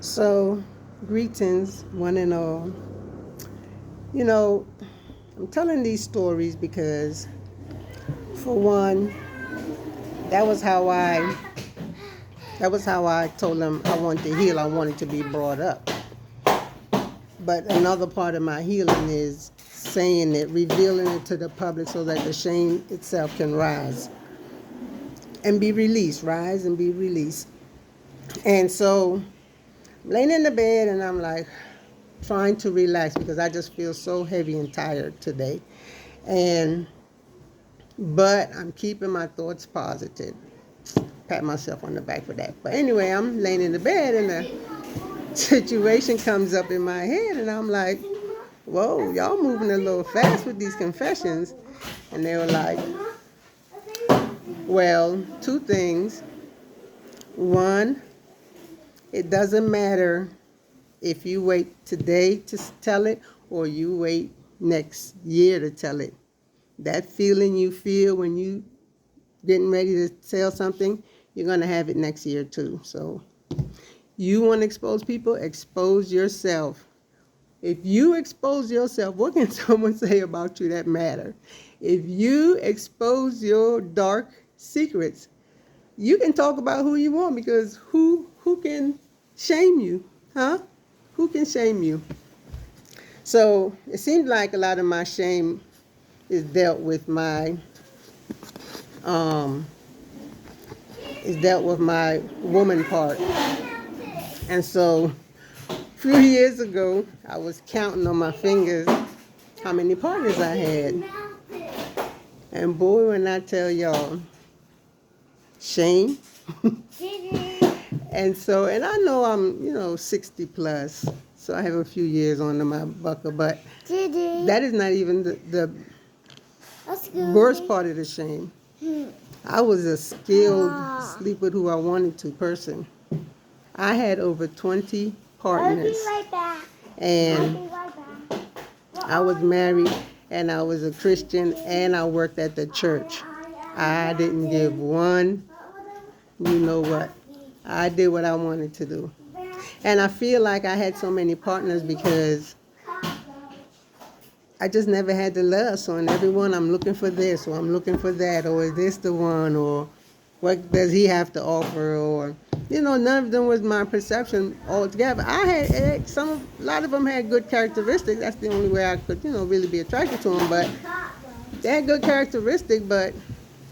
So, greetings, one and all. You know, I'm telling these stories because, for one, that was how I that was how I told them I wanted to heal. I wanted to be brought up. But another part of my healing is saying it, revealing it to the public so that the shame itself can rise and be released, rise and be released. And so, I'm laying in the bed and I'm like trying to relax because I just feel so heavy and tired today. And but I'm keeping my thoughts positive. Pat myself on the back for that. But anyway, I'm laying in the bed and a situation comes up in my head and I'm like, whoa, y'all moving a little fast with these confessions. And they were like, well, two things. One, it doesn't matter if you wait today to tell it or you wait next year to tell it. That feeling you feel when you getting ready to sell something, you're going to have it next year too. So you want to expose people, expose yourself. If you expose yourself, what can someone say about you that matter? If you expose your dark secrets, you can talk about who you want because who can shame you? Huh? Who can shame you? So it seems like a lot of my shame is dealt with um, my woman part. And so a few years ago, I was counting on my fingers how many partners I had. And boy, when I tell y'all, shame. And I know I'm 60 plus, so I have a few years under my buckle, but that is not even the worst part of the shame. I was a skilled sleep with who I wanted to person. I had over 20 partners. And I was married and I was a Christian and I worked at the church. I didn't give one, you know what. I did what I wanted to do. And I feel like I had so many partners because I just never had the love. So in every one, I'm looking for this or I'm looking for that or is this the one or what does he have to offer or none of them was my perception altogether. I had a lot of them had good characteristics. That's the only way I could really be attracted to them. But they had good characteristics, but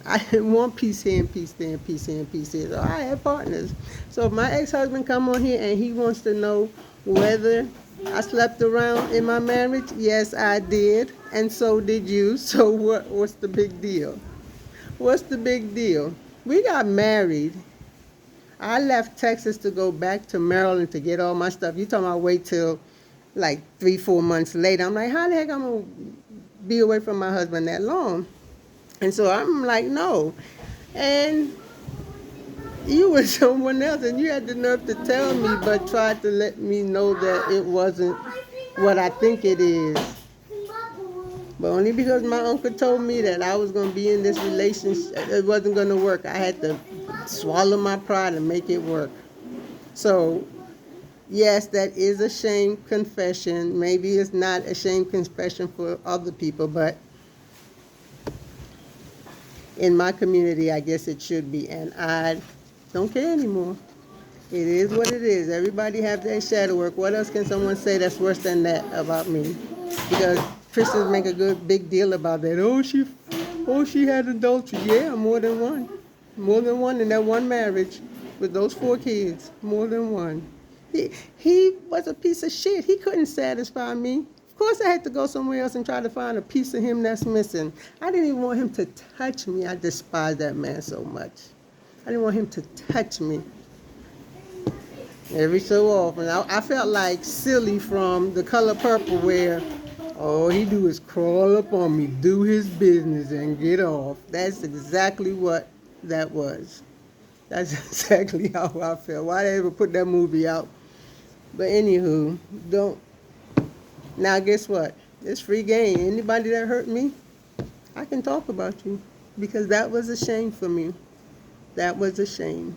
I didn't want peace here and peace there and peace here and peace here. So I had partners. So if my ex-husband come on here and he wants to know whether I slept around in my marriage, yes, I did, and so did you. So what's the big deal? What's the big deal? We got married. I left Texas to go back to Maryland to get all my stuff. You talking about wait till like 3-4 months later. I'm like, how the heck I'm going to be away from my husband that long? And so I'm like, no. And you were someone else, and you had the nerve to tell me, but tried to let me know that it wasn't what I think it is. But only because my uncle told me that I was going to be in this relationship, it wasn't going to work. I had to swallow my pride and make it work. So, yes, that is a shame confession. Maybe it's not a shame confession for other people, but in my community, I guess it should be. And I don't care anymore. It is what it is. Everybody have their shadow work. What else can someone say that's worse than that about me? Because Christians make a good big deal about that. Oh, she had adultery. Yeah, more than one. More than one in that one marriage with those 4 kids. More than one. He was a piece of shit. He couldn't satisfy me. Of course I had to go somewhere else and try to find a piece of him that's missing. I didn't even want him to touch me. I despise that man so much. I didn't want him to touch me. Every so often. I felt like Silly from The Color Purple where all he do is crawl up on me, do his business, and get off. That's exactly what that was. That's exactly how I felt. Why they ever put that movie out? But anywho, don't. Now guess what? It's free game. Anybody that hurt me, I can talk about you because that was a shame for me. That was a shame.